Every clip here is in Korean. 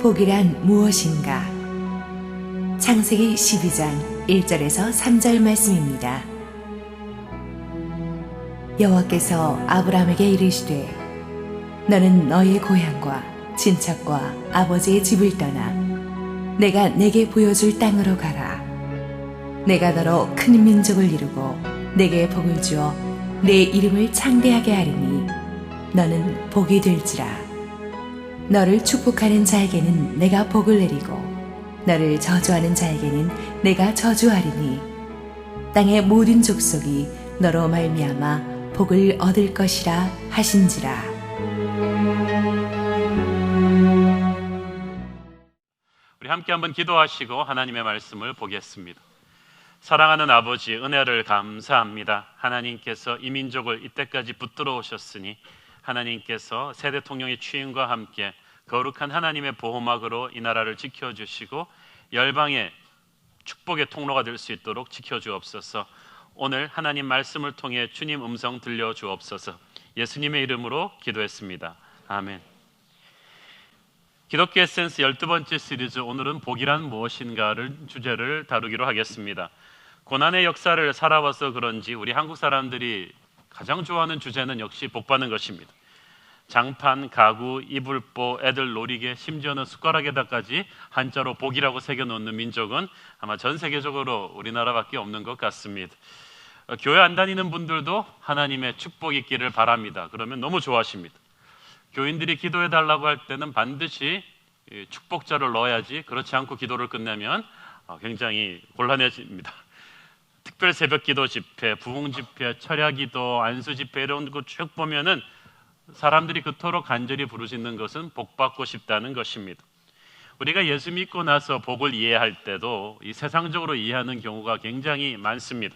복이란 무엇인가? 창세기 12장 1절에서 3절 말씀입니다. 여호와께서 아브라함에게 이르시되 너는 너의 고향과 친척과 아버지의 집을 떠나 내가 내게 보여줄 땅으로 가라. 내가 너로 큰 민족을 이루고 내게 복을 주어 내 이름을 창대하게 하리니 너는 복이 될지라. 너를 축복하는 자에게는 내가 복을 내리고 너를 저주하는 자에게는 내가 저주하리니 땅의 모든 족속이 너로 말미암아 복을 얻을 것이라 하신지라. 우리 함께 한번 기도하시고 하나님의 말씀을 보겠습니다. 사랑하는 아버지, 은혜를 감사합니다. 하나님께서 이 민족을 이때까지 붙들어 오셨으니 하나님께서 새 대통령의 취임과 함께 거룩한 하나님의 보호막으로 이 나라를 지켜주시고 열방의 축복의 통로가 될 수 있도록 지켜주옵소서. 오늘 하나님 말씀을 통해 주님 음성 들려주옵소서. 예수님의 이름으로 기도했습니다. 아멘. 기독교 에센스 12번째 시리즈, 오늘은 복이란 무엇인가를 주제를 다루기로 하겠습니다. 고난의 역사를 살아와서 그런지 우리 한국 사람들이 가장 좋아하는 주제는 역시 복받는 것입니다. 장판, 가구, 이불보, 애들 놀이개, 심지어는 숟가락에다까지 한자로 복이라고 새겨놓는 민족은 아마 전 세계적으로 우리나라밖에 없는 것 같습니다. 교회 안 다니는 분들도 하나님의 축복이 있기를 바랍니다. 그러면 너무 좋아하십니다. 교인들이 기도해 달라고 할 때는 반드시 축복자를 넣어야지, 그렇지 않고 기도를 끝내면 굉장히 곤란해집니다. 특별 새벽 기도 집회, 부흥 집회, 철야 기도, 안수 집회 이런 거 쭉 보면은 사람들이 그토록 간절히 부르짖는 것은 복받고 싶다는 것입니다. 우리가 예수 믿고 나서 복을 이해할 때도 이 세상적으로 이해하는 경우가 굉장히 많습니다.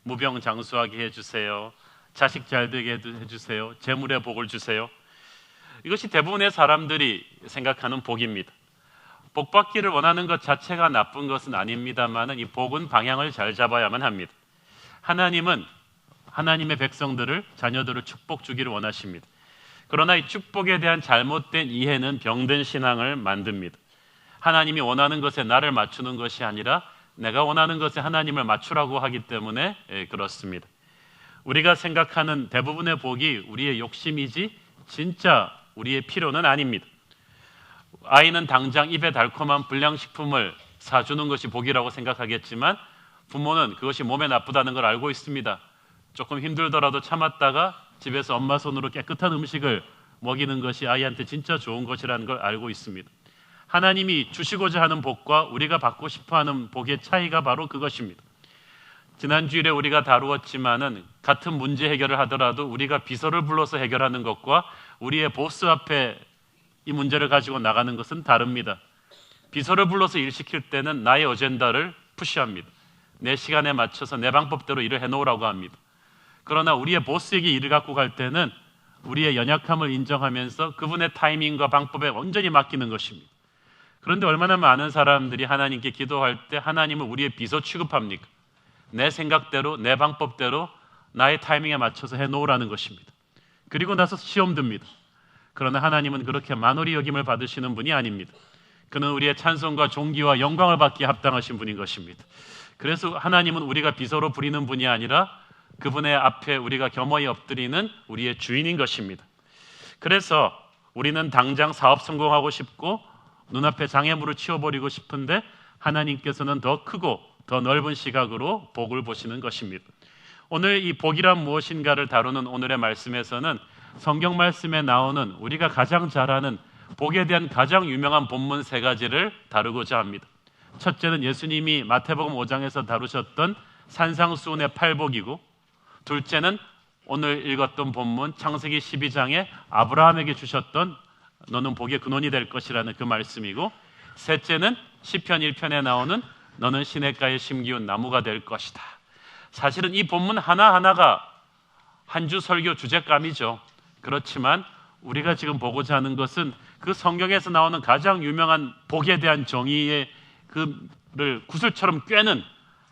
무병장수하게 해주세요. 자식 잘 되게 해주세요. 재물의 복을 주세요. 이것이 대부분의 사람들이 생각하는 복입니다. 복받기를 원하는 것 자체가 나쁜 것은 아닙니다만 이 복은 방향을 잘 잡아야만 합니다. 하나님은 하나님의 백성들을, 자녀들을 축복 주기를 원하십니다. 그러나 이 축복에 대한 잘못된 이해는 병든 신앙을 만듭니다. 하나님이 원하는 것에 나를 맞추는 것이 아니라 내가 원하는 것에 하나님을 맞추라고 하기 때문에 그렇습니다. 우리가 생각하는 대부분의 복이 우리의 욕심이지 진짜 우리의 필요는 아닙니다. 아이는 당장 입에 달콤한 불량식품을 사주는 것이 복이라고 생각하겠지만 부모는 그것이 몸에 나쁘다는 걸 알고 있습니다. 조금 힘들더라도 참았다가 집에서 엄마 손으로 깨끗한 음식을 먹이는 것이 아이한테 진짜 좋은 것이라는 걸 알고 있습니다. 하나님이 주시고자 하는 복과 우리가 받고 싶어하는 복의 차이가 바로 그것입니다. 지난 주일에 우리가 다루었지만은 같은 문제 해결을 하더라도 우리가 비서를 불러서 해결하는 것과 우리의 보스 앞에 이 문제를 가지고 나가는 것은 다릅니다. 비서를 불러서 일 시킬 때는 나의 어젠다를 푸시합니다. 내 시간에 맞춰서 내 방법대로 일을 해놓으라고 합니다. 그러나 우리의 보스에게 일을 갖고 갈 때는 우리의 연약함을 인정하면서 그분의 타이밍과 방법에 온전히 맡기는 것입니다. 그런데 얼마나 많은 사람들이 하나님께 기도할 때 하나님을 우리의 비서 취급합니까? 내 생각대로, 내 방법대로 나의 타이밍에 맞춰서 해놓으라는 것입니다. 그리고 나서 시험 듭니다. 그러나 하나님은 그렇게 만홀히 여김을 받으시는 분이 아닙니다. 그는 우리의 찬송과 존귀와 영광을 받기에 합당하신 분인 것입니다. 그래서 하나님은 우리가 비서로 부리는 분이 아니라 그분의 앞에 우리가 겸허히 엎드리는 우리의 주인인 것입니다. 그래서 우리는 당장 사업 성공하고 싶고 눈앞에 장애물을 치워버리고 싶은데 하나님께서는 더 크고 더 넓은 시각으로 복을 보시는 것입니다. 오늘 이 복이란 무엇인가를 다루는 오늘의 말씀에서는 성경 말씀에 나오는 우리가 가장 잘 아는 복에 대한 가장 유명한 본문 세 가지를 다루고자 합니다. 첫째는 예수님이 마태복음 5장에서 다루셨던 산상수훈의 팔복이고, 둘째는 오늘 읽었던 본문 창세기 12장에 아브라함에게 주셨던 너는 복의 근원이 될 것이라는 그 말씀이고, 셋째는 시편 1편에 나오는 너는 시냇가에 심기운 나무가 될 것이다. 사실은 이 본문 하나하나가 한 주 설교 주제감이죠. 그렇지만 우리가 지금 보고자 하는 것은 그 성경에서 나오는 가장 유명한 복에 대한 정의의 그를 구슬처럼 꿰는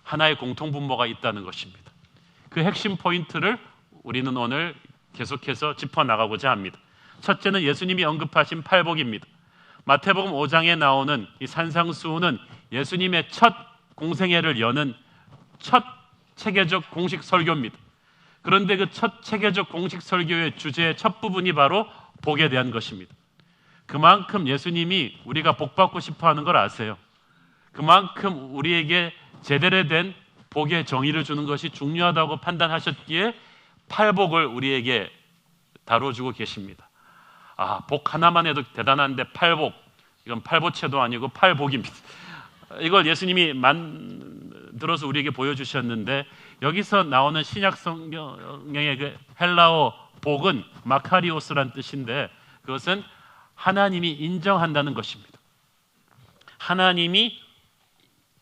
하나의 공통분모가 있다는 것입니다. 그 핵심 포인트를 우리는 오늘 계속해서 짚어나가고자 합니다. 첫째는 예수님이 언급하신 팔복입니다. 마태복음 5장에 나오는 이 산상수훈은 예수님의 첫 공생애를 여는 첫 체계적 공식 설교입니다. 그런데 그 첫 체계적 공식 설교의 주제의 첫 부분이 바로 복에 대한 것입니다. 그만큼 예수님이 우리가 복 받고 싶어 하는 걸 아세요. 그만큼 우리에게 제대로 된 복의 정의를 주는 것이 중요하다고 판단하셨기에 팔복을 우리에게 다뤄주고 계십니다. 복 하나만 해도 대단한데 팔복, 이건 팔보채도 아니고 팔복입니다. 이걸 예수님이 만들어서 우리에게 보여주셨는데, 여기서 나오는 신약 성경의 그 헬라어 복은 마카리오스란 뜻인데, 그것은 하나님이 인정한다는 것입니다. 하나님이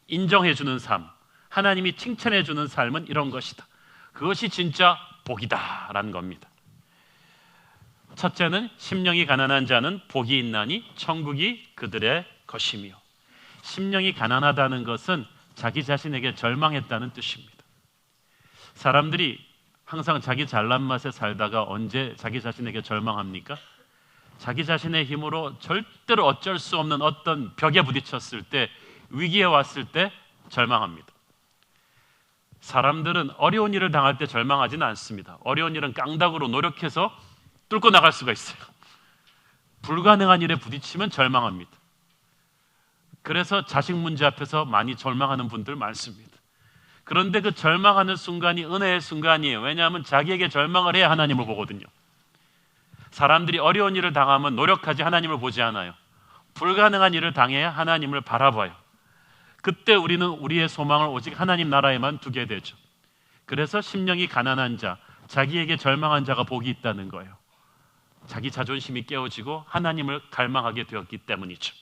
인정해주는 삶, 하나님이 칭찬해주는 삶은 이런 것이다. 그것이 진짜 복이다라는 겁니다. 첫째는 심령이 가난한 자는 복이 있나니 천국이 그들의 것이며, 심령이 가난하다는 것은 자기 자신에게 절망했다는 뜻입니다. 사람들이 항상 자기 잘난 맛에 살다가 언제 자기 자신에게 절망합니까? 자기 자신의 힘으로 절대로 어쩔 수 없는 어떤 벽에 부딪혔을 때, 위기에 왔을 때 절망합니다. 사람들은 어려운 일을 당할 때 절망하지는 않습니다. 어려운 일은 깡다구로 노력해서 뚫고 나갈 수가 있어요. 불가능한 일에 부딪히면 절망합니다. 그래서 자식 문제 앞에서 많이 절망하는 분들 많습니다. 그런데 그 절망하는 순간이 은혜의 순간이에요. 왜냐하면 자기에게 절망을 해야 하나님을 보거든요. 사람들이 어려운 일을 당하면 노력하지 하나님을 보지 않아요. 불가능한 일을 당해야 하나님을 바라봐요. 그때 우리는 우리의 소망을 오직 하나님 나라에만 두게 되죠. 그래서 심령이 가난한 자, 자기에게 절망한 자가 복이 있다는 거예요. 자기 자존심이 깨어지고 하나님을 갈망하게 되었기 때문이죠.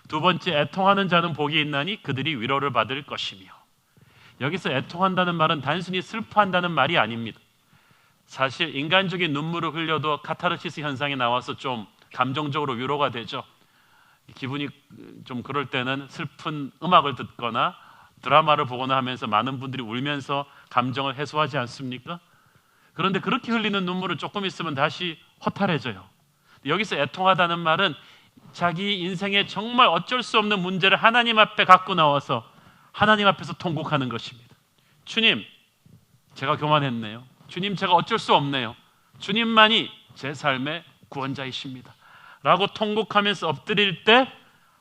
두 번째, 애통하는 자는 복이 있나니 그들이 위로를 받을 것이며. 여기서 애통한다는 말은 단순히 슬퍼한다는 말이 아닙니다. 사실 인간적인 눈물을 흘려도 카타르시스 현상이 나와서 좀 감정적으로 위로가 되죠. 기분이 좀 그럴 때는 슬픈 음악을 듣거나 드라마를 보거나 하면서 많은 분들이 울면서 감정을 해소하지 않습니까? 그런데 그렇게 흘리는 눈물은 조금 있으면 다시 허탈해져요. 여기서 애통하다는 말은 자기 인생에 정말 어쩔 수 없는 문제를 하나님 앞에 갖고 나와서 하나님 앞에서 통곡하는 것입니다. 주님, 제가 교만했네요. 주님, 제가 어쩔 수 없네요. 주님만이 제 삶의 구원자이십니다 라고 통곡하면서 엎드릴 때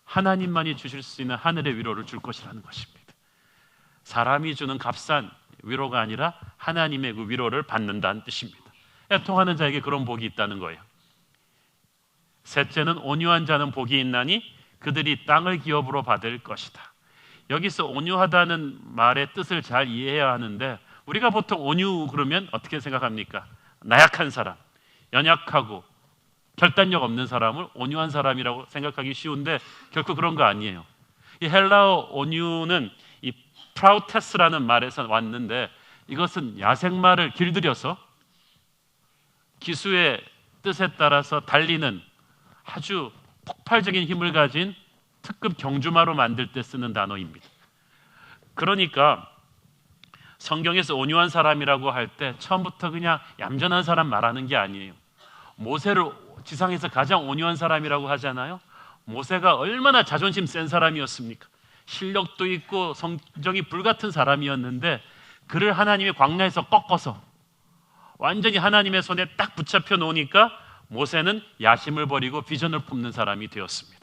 하나님만이 주실 수 있는 하늘의 위로를 줄 것이라는 것입니다. 사람이 주는 값싼 위로가 아니라 하나님의 그 위로를 받는다는 뜻입니다. 애통하는 자에게 그런 복이 있다는 거예요. 셋째는 온유한 자는 복이 있나니 그들이 땅을 기업으로 받을 것이다. 여기서 온유하다는 말의 뜻을 잘 이해해야 하는데, 우리가 보통 온유 그러면 어떻게 생각합니까? 나약한 사람, 연약하고 결단력 없는 사람을 온유한 사람이라고 생각하기 쉬운데 결코 그런 거 아니에요. 이 헬라어 온유는 이 프라우테스라는 말에서 왔는데, 이것은 야생마를 길들여서 기수의 뜻에 따라서 달리는 아주 폭발적인 힘을 가진 특급 경주마로 만들 때 쓰는 단어입니다. 그러니까 성경에서 온유한 사람이라고 할 때 처음부터 그냥 얌전한 사람 말하는 게 아니에요. 모세를 지상에서 가장 온유한 사람이라고 하잖아요. 모세가 얼마나 자존심 센 사람이었습니까? 실력도 있고 성정이 불같은 사람이었는데 그를 하나님이 광야에서 꺾어서 완전히 하나님의 손에 딱 붙잡혀 놓으니까 모세는 야심을 버리고 비전을 품는 사람이 되었습니다.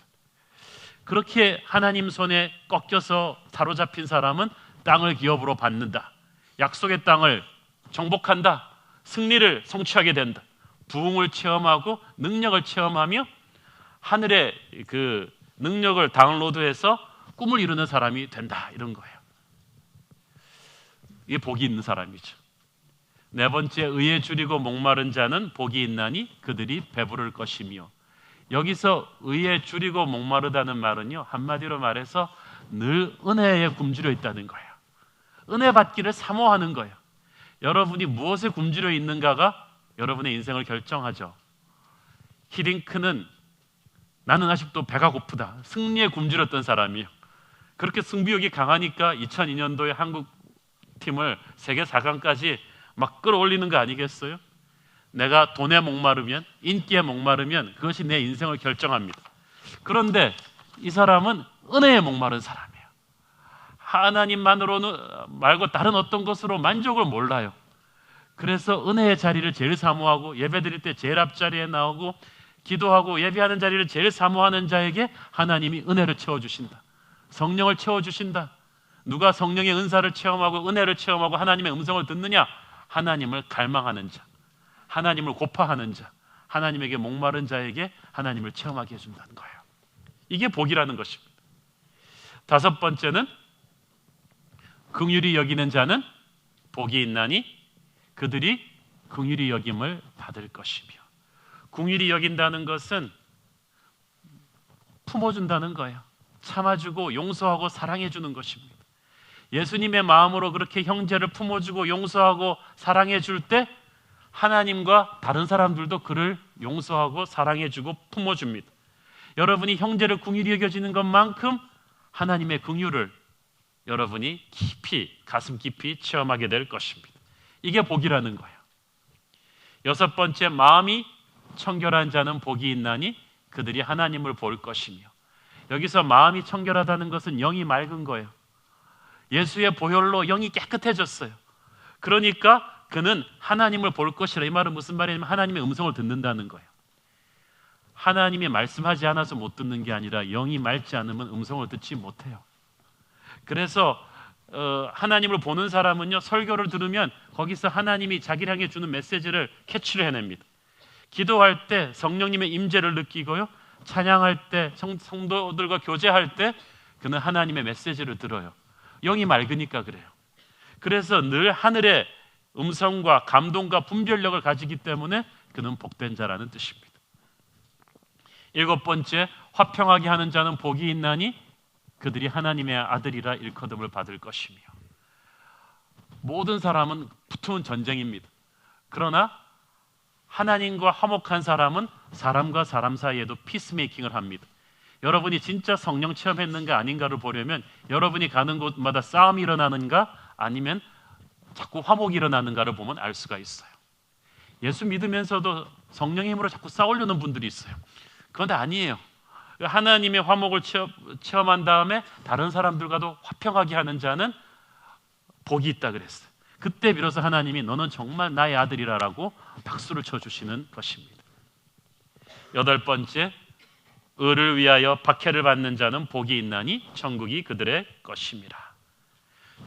그렇게 하나님 손에 꺾여서 사로잡힌 사람은 땅을 기업으로 받는다. 약속의 땅을 정복한다. 승리를 성취하게 된다. 부흥을 체험하고 능력을 체험하며 하늘의 그 능력을 다운로드해서 꿈을 이루는 사람이 된다. 이런 거예요. 이게 복이 있는 사람이죠. 네 번째, 의에 줄이고 목마른 자는 복이 있나니 그들이 배부를 것이며. 여기서 의에 줄이고 목마르다는 말은요, 한마디로 말해서 늘 은혜에 굶주려 있다는 거예요. 은혜 받기를 사모하는 거예요. 여러분이 무엇에 굶주려 있는가가 여러분의 인생을 결정하죠. 히딩크는 나는 아직도 배가 고프다. 승리에 굶주렸던 사람이에요. 그렇게 승부욕이 강하니까 2002년도에 한국 팀을 세계 4강까지 막 끌어올리는 거 아니겠어요? 내가 돈에 목마르면, 인기에 목마르면 그것이 내 인생을 결정합니다. 그런데 이 사람은 은혜에 목마른 사람이에요. 하나님만으로는 말고 다른 어떤 것으로 만족을 몰라요. 그래서 은혜의 자리를 제일 사모하고 예배 드릴 때 제일 앞자리에 나오고 기도하고 예배하는 자리를 제일 사모하는 자에게 하나님이 은혜를 채워주신다. 성령을 채워주신다. 누가 성령의 은사를 체험하고 은혜를 체험하고 하나님의 음성을 듣느냐? 하나님을 갈망하는 자, 하나님을 고파하는 자, 하나님에게 목마른 자에게 하나님을 체험하게 해준다는 거예요. 이게 복이라는 것입니다. 다섯 번째는 긍휼히 여기는 자는 복이 있나니 그들이 긍휼히 여김을 받을 것이며, 긍휼히 여긴다는 것은 품어준다는 거예요. 참아주고 용서하고 사랑해주는 것입니다. 예수님의 마음으로 그렇게 형제를 품어주고 용서하고 사랑해줄 때 하나님과 다른 사람들도 그를 용서하고 사랑해주고 품어줍니다. 여러분이 형제를 긍휼히 여겨지는 것만큼 하나님의 긍휼을 여러분이 깊이, 가슴 깊이 체험하게 될 것입니다. 이게 복이라는 거예요. 여섯 번째, 마음이 청결한 자는 복이 있나니 그들이 하나님을 볼 것이며. 여기서 마음이 청결하다는 것은 영이 맑은 거예요. 예수의 보혈로 영이 깨끗해졌어요. 그러니까 그는 하나님을 볼 것이라. 이 말은 무슨 말이냐면 하나님의 음성을 듣는다는 거예요. 하나님이 말씀하지 않아서 못 듣는 게 아니라 영이 맑지 않으면 음성을 듣지 못해요. 그래서 하나님을 보는 사람은요, 설교를 들으면 거기서 하나님이 자기를 향해 주는 메시지를 캐치를 해냅니다. 기도할 때 성령님의 임재를 느끼고요, 찬양할 때 성도들과 교제할 때 그는 하나님의 메시지를 들어요. 영이 맑으니까 그래요. 그래서 늘 하늘의 음성과 감동과 분별력을 가지기 때문에 그는 복된 자라는 뜻입니다. 일곱 번째, 화평하게 하는 자는 복이 있나니 그들이 하나님의 아들이라 일컬음을 받을 것이며. 모든 사람은 붙으면 전쟁입니다. 그러나 하나님과 화목한 사람은 사람과 사람 사이에도 피스메이킹을 합니다. 여러분이 진짜 성령 체험했는가 아닌가를 보려면 여러분이 가는 곳마다 싸움이 일어나는가 아니면 자꾸 화목이 일어나는가를 보면 알 수가 있어요. 예수 믿으면서도 성령의 힘으로 자꾸 싸우려는 분들이 있어요. 그런데 아니에요. 하나님의 화목을 체험한 다음에 다른 사람들과도 화평하게 하는 자는 복이 있다 그랬어요. 그때 비로소 하나님이 너는 정말 나의 아들이라라고 박수를 쳐주시는 것입니다. 여덟 번째, 의를 위하여 박해를 받는 자는 복이 있나니 천국이 그들의 것임이라.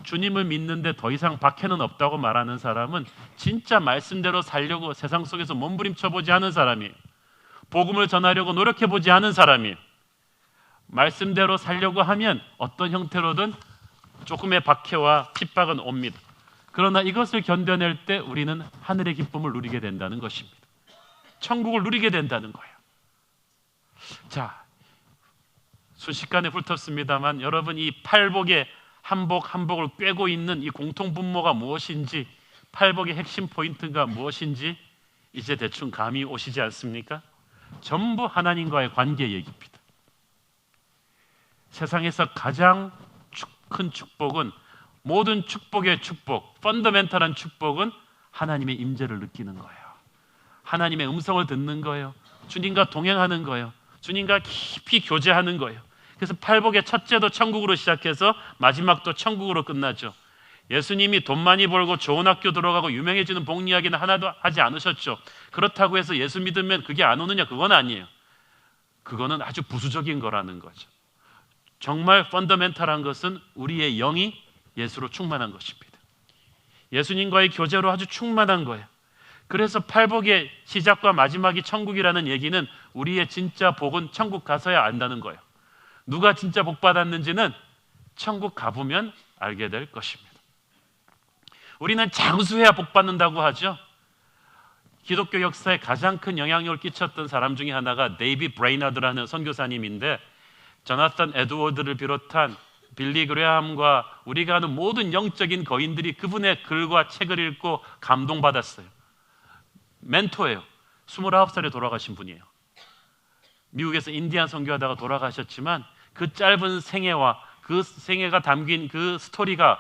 주님을 믿는데 더 이상 박해는 없다고 말하는 사람은 진짜 말씀대로 살려고 세상 속에서 몸부림쳐보지 않은 사람이에요. 복음을 전하려고 노력해보지 않은 사람이에요. 말씀대로 살려고 하면 어떤 형태로든 조금의 박해와 핍박은 옵니다. 그러나 이것을 견뎌낼 때 우리는 하늘의 기쁨을 누리게 된다는 것입니다. 천국을 누리게 된다는 거예요. 자, 순식간에 훑었습니다만 여러분, 이 팔복의 한복을 꿰고 있는 이 공통분모가 무엇인지, 팔복의 핵심 포인트가 무엇인지 이제 대충 감이 오시지 않습니까? 전부 하나님과의 관계 얘기입니다. 세상에서 가장 큰 축복은, 모든 축복의 축복, 펀더멘탈한 축복은 하나님의 임재를 느끼는 거예요. 하나님의 음성을 듣는 거예요. 주님과 동행하는 거예요. 주님과 깊이 교제하는 거예요. 그래서 팔복의 첫째도 천국으로 시작해서 마지막도 천국으로 끝나죠. 예수님이 돈 많이 벌고 좋은 학교 들어가고 유명해지는 복 이야기는 하나도 하지 않으셨죠. 그렇다고 해서 예수 믿으면 그게 안 오느냐? 그건 아니에요. 그거는 아주 부수적인 거라는 거죠. 정말 펀더멘탈한 것은 우리의 영이 예수로 충만한 것입니다. 예수님과의 교제로 아주 충만한 거예요. 그래서 팔복의 시작과 마지막이 천국이라는 얘기는 우리의 진짜 복은 천국 가서야 안다는 거예요. 누가 진짜 복 받았는지는 천국 가보면 알게 될 것입니다. 우리는 장수해야 복 받는다고 하죠. 기독교 역사에 가장 큰 영향력을 끼쳤던 사람 중에 하나가 데이비 브레이너드라는 선교사님인데, 조나단 에드워드를 비롯한 빌리 그레함과 우리가 아는 모든 영적인 거인들이 그분의 글과 책을 읽고 감동받았어요. 멘토예요. 29살에 돌아가신 분이에요. 미국에서 인디안 선교하다가 돌아가셨지만 그 짧은 생애와 그 생애가 담긴 그 스토리가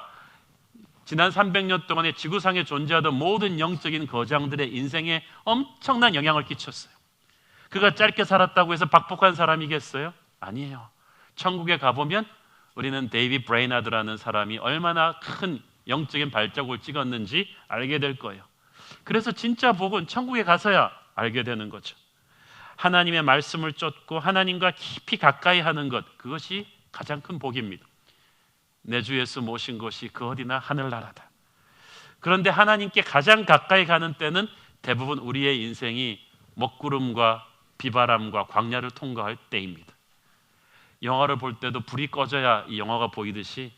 지난 300년 동안에 지구상에 존재하던 모든 영적인 거장들의 인생에 엄청난 영향을 끼쳤어요. 그가 짧게 살았다고 해서 박복한 사람이겠어요? 아니에요. 천국에 가보면 우리는 데이비드 브레이나드라는 사람이 얼마나 큰 영적인 발자국을 찍었는지 알게 될 거예요. 그래서 진짜 복은 천국에 가서야 알게 되는 거죠. 하나님의 말씀을 쫓고 하나님과 깊이 가까이 하는 것, 그것이 가장 큰 복입니다. 내 주 예수 모신 것이 그 어디나 하늘나라다. 그런데 하나님께 가장 가까이 가는 때는 대부분 우리의 인생이 먹구름과 비바람과 광야를 통과할 때입니다. 영화를 볼 때도 불이 꺼져야 이 영화가 보이듯이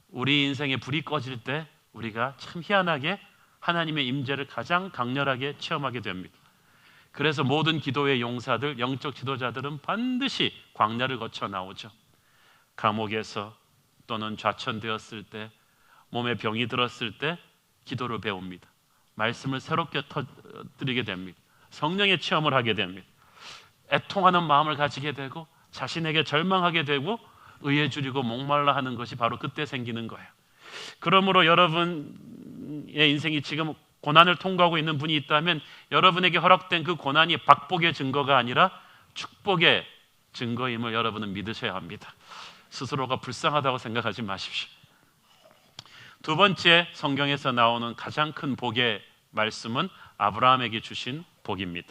우리 인생에 불이 꺼질 때 우리가 참 희한하게 하나님의 임재를 가장 강렬하게 체험하게 됩니다. 그래서 모든 기도의 용사들, 영적 지도자들은 반드시 광야를 거쳐 나오죠. 감옥에서 또는 좌천되었을 때, 몸에 병이 들었을 때 기도를 배웁니다. 말씀을 새롭게 터뜨리게 됩니다. 성령의 체험을 하게 됩니다. 애통하는 마음을 가지게 되고 자신에게 절망하게 되고 의에 줄이고 목말라 하는 것이 바로 그때 생기는 거예요. 그러므로 여러분의 인생이 지금 고난을 통과하고 있는 분이 있다면 여러분에게 허락된 그 고난이 박복의 증거가 아니라 축복의 증거임을 여러분은 믿으셔야 합니다. 스스로가 불쌍하다고 생각하지 마십시오. 두 번째, 성경에서 나오는 가장 큰 복의 말씀은 아브라함에게 주신 복입니다.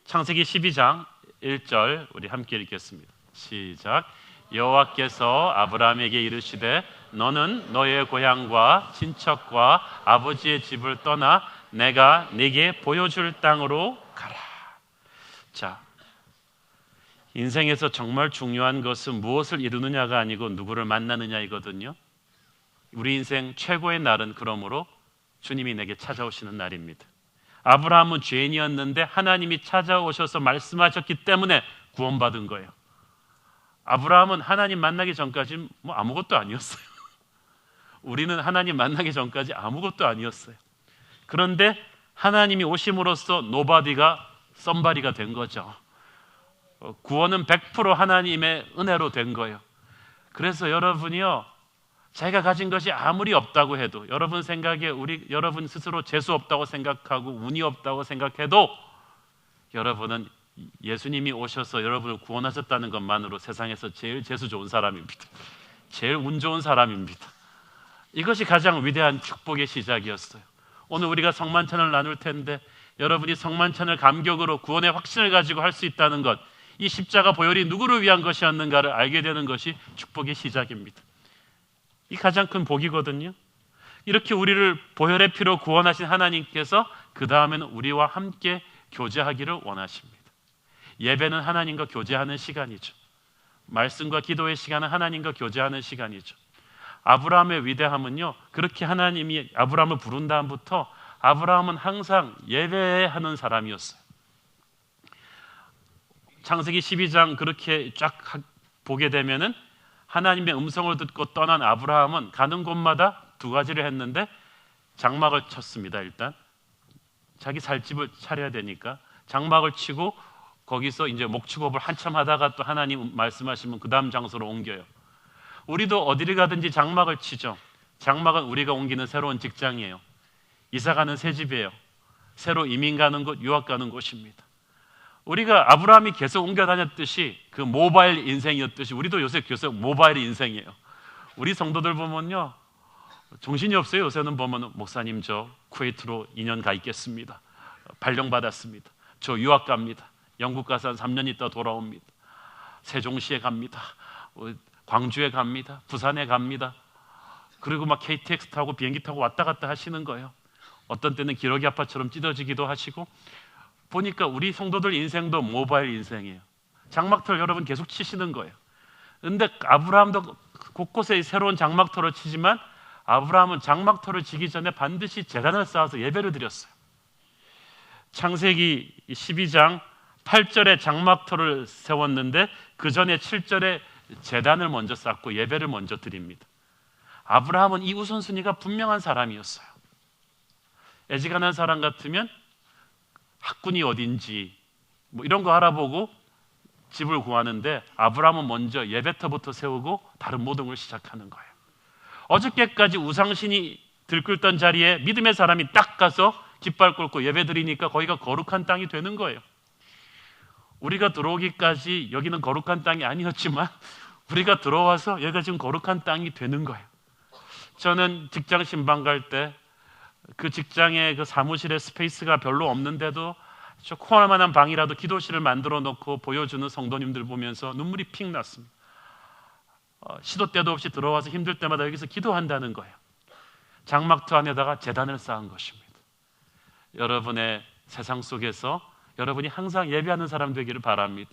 창세기 12장 1절 우리 함께 읽겠습니다. 시작. 여호와께서 아브라함에게 이르시되 너는 너의 고향과 친척과 아버지의 집을 떠나 내가 네게 보여줄 땅으로 가라. 자, 인생에서 정말 중요한 것은 무엇을 이루느냐가 아니고 누구를 만나느냐이거든요. 우리 인생 최고의 날은 그러므로 주님이 내게 찾아오시는 날입니다. 아브라함은 죄인이었는데 하나님이 찾아오셔서 말씀하셨기 때문에 구원받은 거예요. 아브라함은 하나님 만나기 전까지 아무것도 아니었어요. 우리는 하나님 만나기 전까지 아무것도 아니었어요. 그런데 하나님이 오심으로써 노바디가 썸바디가 된 거죠. 구원은 100% 하나님의 은혜로 된 거예요. 그래서 여러분이요, 자기가 가진 것이 아무리 없다고 해도, 여러분 생각에 여러분 스스로 재수 없다고 생각하고 운이 없다고 생각해도 여러분은 예수님이 오셔서 여러분을 구원하셨다는 것만으로 세상에서 제일 재수 좋은 사람입니다. 제일 운 좋은 사람입니다. 이것이 가장 위대한 축복의 시작이었어요. 오늘 우리가 성만찬을 나눌 텐데 여러분이 성만찬을 감격으로 구원의 확신을 가지고 할 수 있다는 것, 이 십자가 보혈이 누구를 위한 것이었는가를 알게 되는 것이 축복의 시작입니다. 이 가장 큰 복이거든요. 이렇게 우리를 보혈의 피로 구원하신 하나님께서 그 다음에는 우리와 함께 교제하기를 원하십니다. 예배는 하나님과 교제하는 시간이죠. 말씀과 기도의 시간은 하나님과 교제하는 시간이죠. 아브라함의 위대함은요, 그렇게 하나님이 아브라함을 부른 다음부터 아브라함은 항상 예배하는 사람이었어요. 창세기 12장 그렇게 쫙 보게 되면은 하나님의 음성을 듣고 떠난 아브라함은 가는 곳마다 두 가지를 했는데 장막을 쳤습니다. 일단 자기 살 집을 차려야 되니까 장막을 치고 거기서 이제 목축업을 한참 하다가 또 하나님 말씀하시면 그 다음 장소로 옮겨요. 우리도 어디를 가든지 장막을 치죠. 장막은 우리가 옮기는 새로운 직장이에요. 이사 가는 새 집이에요. 새로 이민 가는 곳, 유학 가는 곳입니다. 우리가 아브라함이 계속 옮겨 다녔듯이 그 모바일 인생이었듯이 우리도 요새 계속 모바일 인생이에요. 우리 성도들 보면요, 정신이 없어요. 요새는 보면 목사님 저 쿠웨이트로 2년 가 있겠습니다. 발령받았습니다. 저 유학 갑니다. 영국 가서 한 3년 있다 돌아옵니다. 세종시에 갑니다. 광주에 갑니다. 부산에 갑니다. 그리고 막 KTX 타고 비행기 타고 왔다 갔다 하시는 거예요. 어떤 때는 기러기 아파처럼 찢어지기도 하시고, 보니까 우리 성도들 인생도 모바일 인생이에요. 장막터를 여러분 계속 치시는 거예요. 그런데 아브라함도 곳곳에 새로운 장막터를 치지만 아브라함은 장막터를 치기 전에 반드시 제단을 쌓아서 예배를 드렸어요. 창세기 12장 8절에 장막터를 세웠는데 그 전에 7절에 제단을 먼저 쌓고 예배를 먼저 드립니다. 아브라함은 이 우선순위가 분명한 사람이었어요. 애지간한 사람 같으면 학군이 어딘지 이런 거 알아보고 집을 구하는데 아브라함은 먼저 예배터부터 세우고 다른 모든 걸 시작하는 거예요. 어저께까지 우상신이 들끓던 자리에 믿음의 사람이 딱 가서 깃발 꽂고 예배 드리니까 거기가 거룩한 땅이 되는 거예요. 우리가 들어오기까지 여기는 거룩한 땅이 아니었지만 우리가 들어와서 여기가 지금 거룩한 땅이 되는 거예요. 저는 직장 신방 갈 때 그 직장의 그 사무실에 스페이스가 별로 없는데도 조그마한 만한 방이라도 기도실을 만들어 놓고 보여주는 성도님들 보면서 눈물이 픽 났습니다. 시도 때도 없이 들어와서 힘들 때마다 여기서 기도한다는 거예요. 장막터 안에다가 제단을 쌓은 것입니다. 여러분의 세상 속에서 여러분이 항상 예배하는 사람 되기를 바랍니다.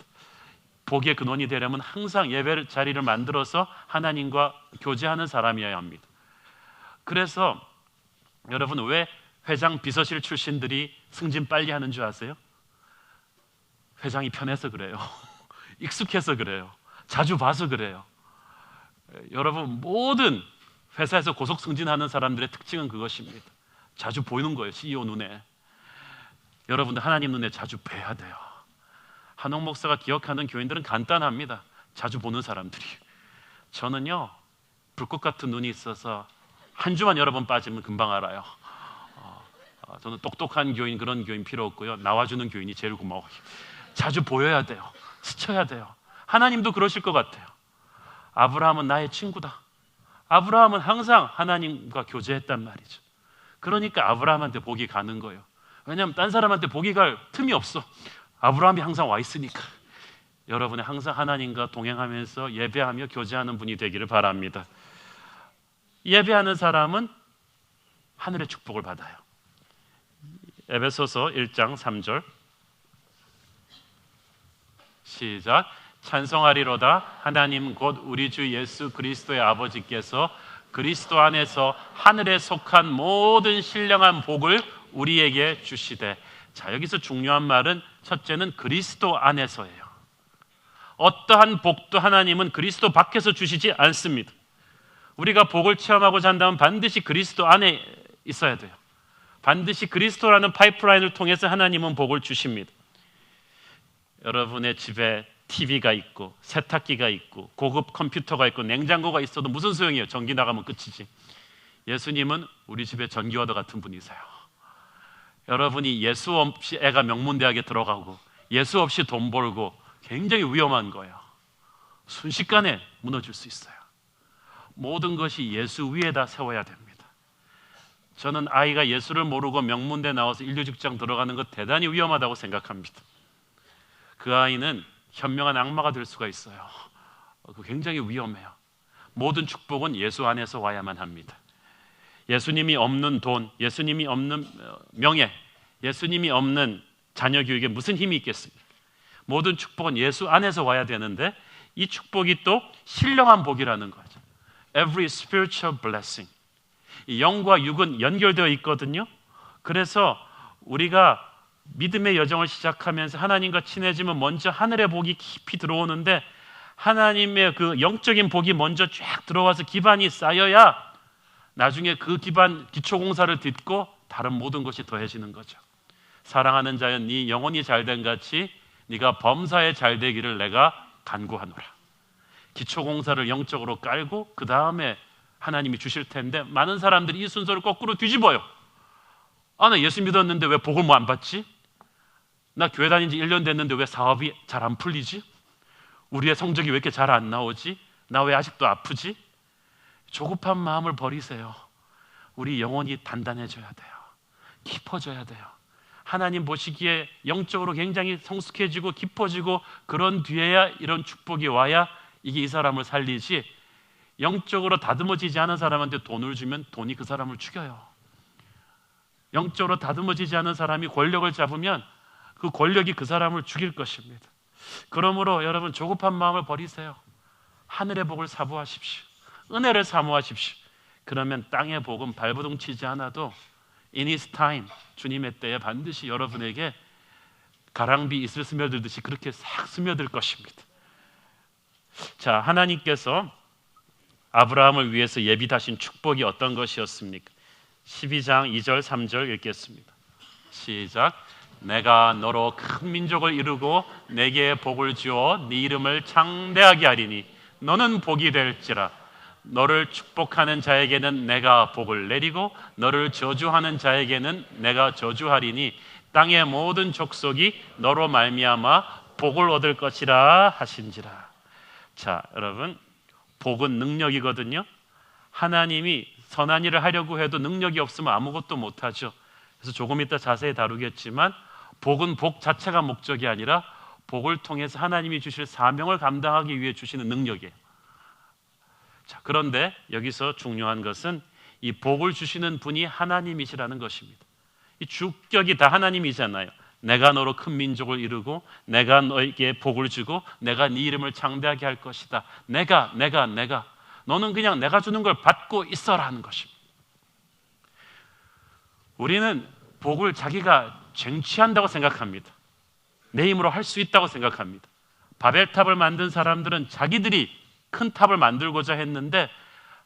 복의 근원이 되려면 항상 예배 자리를 만들어서 하나님과 교제하는 사람이어야 합니다. 그래서 여러분, 왜 회장 비서실 출신들이 승진 빨리 하는 줄 아세요? 회장이 편해서 그래요. 익숙해서 그래요. 자주 봐서 그래요. 여러분, 모든 회사에서 고속 승진하는 사람들의 특징은 그것입니다. 자주 보이는 거예요. CEO 눈에. 여러분들 하나님 눈에 자주 뵈야 돼요. 한옥 목사가 기억하는 교인들은 간단합니다. 자주 보는 사람들이. 저는요, 불꽃 같은 눈이 있어서 한 주만 여러 번 빠지면 금방 알아요. 저는 똑똑한 교인, 그런 교인 필요 없고요. 나와주는 교인이 제일 고마워요. 자주 보여야 돼요. 스쳐야 돼요. 하나님도 그러실 것 같아요. 아브라함은 나의 친구다. 아브라함은 항상 하나님과 교제했단 말이죠. 그러니까 아브라함한테 복이 가는 거예요. 왜냐하면 딴 사람한테 복이 갈 틈이 없어. 아브라함이 항상 와 있으니까. 여러분이 항상 하나님과 동행하면서 예배하며 교제하는 분이 되기를 바랍니다. 예배하는 사람은 하늘의 축복을 받아요. 에베소서 1장 3절 시작. 찬송하리로다 하나님 곧 우리 주 예수 그리스도의 아버지께서 그리스도 안에서 하늘에 속한 모든 신령한 복을 우리에게 주시되. 자, 여기서 중요한 말은 첫째는 그리스도 안에서예요. 어떠한 복도 하나님은 그리스도 밖에서 주시지 않습니다. 우리가 복을 체험하고자 한다면 반드시 그리스도 안에 있어야 돼요. 반드시 그리스도라는 파이프라인을 통해서 하나님은 복을 주십니다. 여러분의 집에 TV가 있고 세탁기가 있고 고급 컴퓨터가 있고 냉장고가 있어도 무슨 소용이에요? 전기 나가면 끝이지. 예수님은 우리 집에 전기와도 같은 분이세요. 여러분이 예수 없이 애가 명문대학에 들어가고 예수 없이 돈 벌고 굉장히 위험한 거예요. 순식간에 무너질 수 있어요. 모든 것이 예수 위에다 세워야 됩니다. 저는 아이가 예수를 모르고 명문대 나와서 인류 직장 들어가는 것 대단히 위험하다고 생각합니다. 그 아이는 현명한 악마가 될 수가 있어요. 굉장히 위험해요. 모든 축복은 예수 안에서 와야만 합니다. 예수님이 없는 돈, 예수님이 없는 명예, 예수님이 없는 자녀 교육에 무슨 힘이 있겠습니까? 모든 축복은 예수 안에서 와야 되는데 이 축복이 또 신령한 복이라는 거죠. Every spiritual blessing. 영과 육은 연결되어 있거든요. 그래서 우리가 믿음의 여정을 시작하면서 하나님과 친해지면 먼저 하늘의 복이 깊이 들어오는데 하나님의 그 영적인 복이 먼저 쫙 들어와서 기반이 쌓여야 나중에 그 기반 기초공사를 딛고 다른 모든 것이 더해지는 거죠. 사랑하는 자여 네 영혼이 잘된 같이 네가 범사에 잘되기를 내가 간구하노라. 기초공사를 영적으로 깔고 그 다음에 하나님이 주실 텐데 많은 사람들이 이 순서를 거꾸로 뒤집어요. 아, 나 예수 믿었는데 왜 복을 뭐 안 받지? 나 교회 다닌 지 1년 됐는데 왜 사업이 잘 안 풀리지? 우리의 성적이 왜 이렇게 잘 안 나오지? 나 왜 아직도 아프지? 조급한 마음을 버리세요. 우리 영혼이 단단해져야 돼요. 깊어져야 돼요. 하나님 보시기에 영적으로 굉장히 성숙해지고 깊어지고 그런 뒤에야 이런 축복이 와야 이게 이 사람을 살리지, 영적으로 다듬어지지 않은 사람한테 돈을 주면 돈이 그 사람을 죽여요. 영적으로 다듬어지지 않은 사람이 권력을 잡으면 그 권력이 그 사람을 죽일 것입니다. 그러므로 여러분 조급한 마음을 버리세요. 하늘의 복을 사모하십시오. 은혜를 사모하십시오. 그러면 땅의 복은 발버둥 치지 않아도 in his time, 주님의 때에 반드시 여러분에게 가랑비 이슬 스며들듯이 그렇게 싹 스며들 것입니다. 자, 하나님께서 아브라함을 위해서 예비하신 축복이 어떤 것이었습니까? 12장 2절 3절 읽겠습니다. 시작. 내가 너로 큰 민족을 이루고 내게 복을 주어 네 이름을 창대하게 하리니 너는 복이 될지라. 너를 축복하는 자에게는 내가 복을 내리고 너를 저주하는 자에게는 내가 저주하리니 땅의 모든 족속이 너로 말미암아 복을 얻을 것이라 하신지라. 자, 여러분, 복은 능력이거든요. 하나님이 선한 일을 하려고 해도 능력이 없으면 아무것도 못하죠. 그래서 조금 이따 자세히 다루겠지만 복은 복 자체가 목적이 아니라 복을 통해서 하나님이 주실 사명을 감당하기 위해 주시는 능력이에요. 자, 그런데 여기서 중요한 것은 이 복을 주시는 분이 하나님이시라는 것입니다. 이 주격이 다 하나님이잖아요. 내가 너로 큰 민족을 이루고 내가 너에게 복을 주고 내가 네 이름을 창대하게 할 것이다. 내가 너는 그냥 내가 주는 걸 받고 있어라는 것입니다. 우리는 복을 자기가 쟁취한다고 생각합니다. 내 힘으로 할 수 있다고 생각합니다. 바벨탑을 만든 사람들은 자기들이 큰 탑을 만들고자 했는데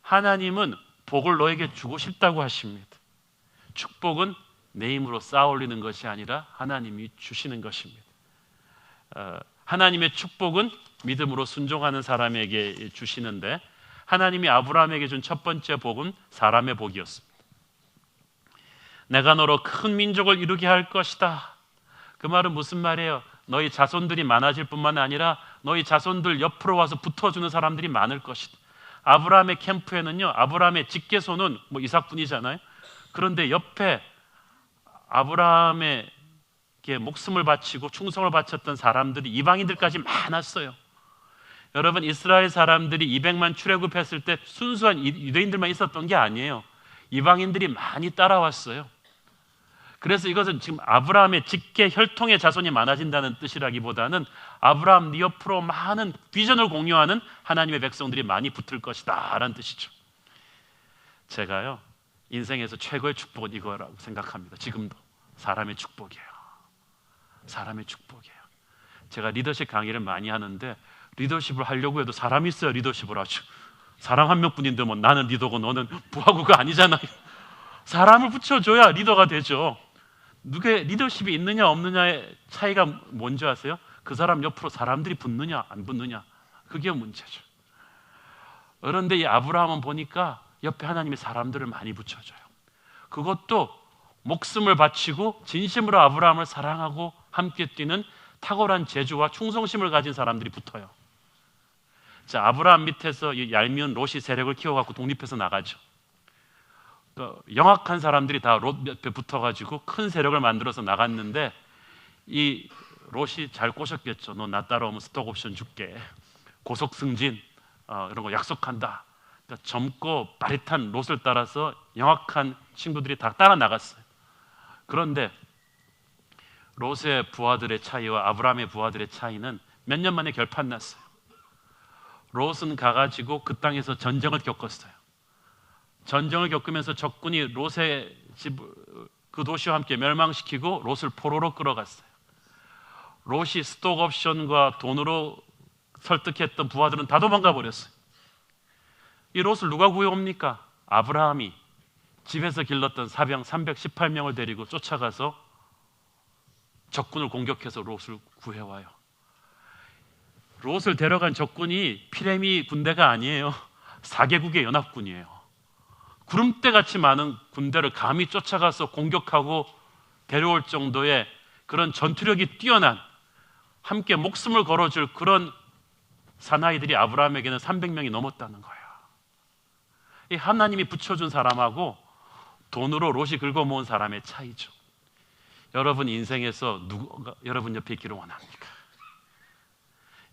하나님은 복을 너에게 주고 싶다고 하십니다. 축복은 내 힘으로 쌓아 올리는 것이 아니라 하나님이 주시는 것입니다. 하나님의 축복은 믿음으로 순종하는 사람에게 주시는데 하나님이 아브라함에게 준 첫 번째 복은 사람의 복이었습니다. 내가 너로 큰 민족을 이루게 할 것이다. 그 말은 무슨 말이에요? 너희 자손들이 많아질 뿐만 아니라 너희 자손들 옆으로 와서 붙어주는 사람들이 많을 것이다. 아브라함의 캠프에는요, 아브라함의 직계손은 이삭뿐이잖아요. 그런데 옆에 아브라함에게 목숨을 바치고 충성을 바쳤던 사람들이 이방인들까지 많았어요. 여러분, 이스라엘 사람들이 200만 출애굽했을 때 순수한 유대인들만 있었던 게 아니에요. 이방인들이 많이 따라왔어요. 그래서 이것은 지금 아브라함의 직계 혈통의 자손이 많아진다는 뜻이라기보다는 아브라함 네 옆으로 많은 비전을 공유하는 하나님의 백성들이 많이 붙을 것이다 라는 뜻이죠. 제가요, 인생에서 최고의 축복은 이거라고 생각합니다. 지금도 사람의 축복이에요. 사람의 축복이에요. 제가 리더십 강의를 많이 하는데 리더십을 하려고 해도 사람이 있어야 리더십을 하죠. 사람 한 명뿐인데 뭐 나는 리더고 너는 부하고가 아니잖아요. 사람을 붙여줘야 리더가 되죠. 누구의 리더십이 있느냐 없느냐의 차이가 뭔지 아세요? 그 사람 옆으로 사람들이 붙느냐 안 붙느냐, 그게 문제죠. 그런데 이 아브라함은 보니까 옆에 하나님이 사람들을 많이 붙여줘요. 그것도 목숨을 바치고 진심으로 아브라함을 사랑하고 함께 뛰는 탁월한 재주와 충성심을 가진 사람들이 붙어요. 자, 아브라함 밑에서 이 얄미운 롯이 세력을 키워갖고 독립해서 나가죠. 영악한 사람들이 다 롯 옆에 붙어가지고 큰 세력을 만들어서 나갔는데 이 롯이 잘 꼬셨겠죠. 너 나 따라오면 스톡옵션 줄게, 고속 승진 이런 거 약속한다. 그러니까 젊고 빠릿한 롯을 따라서 영악한 친구들이 다 따라 나갔어요. 그런데 롯의 부하들의 차이와 아브라함의 부하들의 차이는 몇 년 만에 결판 났어요. 롯은 가가지고 그 땅에서 전쟁을 겪었어요. 전쟁을 겪으면서 적군이 롯의 집, 그 도시와 함께 멸망시키고 롯을 포로로 끌어갔어요. 롯이 스톡옵션과 돈으로 설득했던 부하들은 다 도망가 버렸어요. 이 롯을 누가 구해옵니까? 아브라함이 집에서 길렀던 사병 318명을 데리고 쫓아가서 적군을 공격해서 롯을 구해와요. 롯을 데려간 적군이 피레미 군대가 아니에요. 4개국의 연합군이에요. 구름대같이 많은 군대를 감히 쫓아가서 공격하고 데려올 정도의 그런 전투력이 뛰어난, 함께 목숨을 걸어줄 그런 사나이들이 아브라함에게는 300명이 넘었다는 거예요. 이 하나님이 붙여준 사람하고 돈으로 롯이 긁어모은 사람의 차이죠. 여러분 인생에서 누가 여러분 옆에 있기를 원합니까?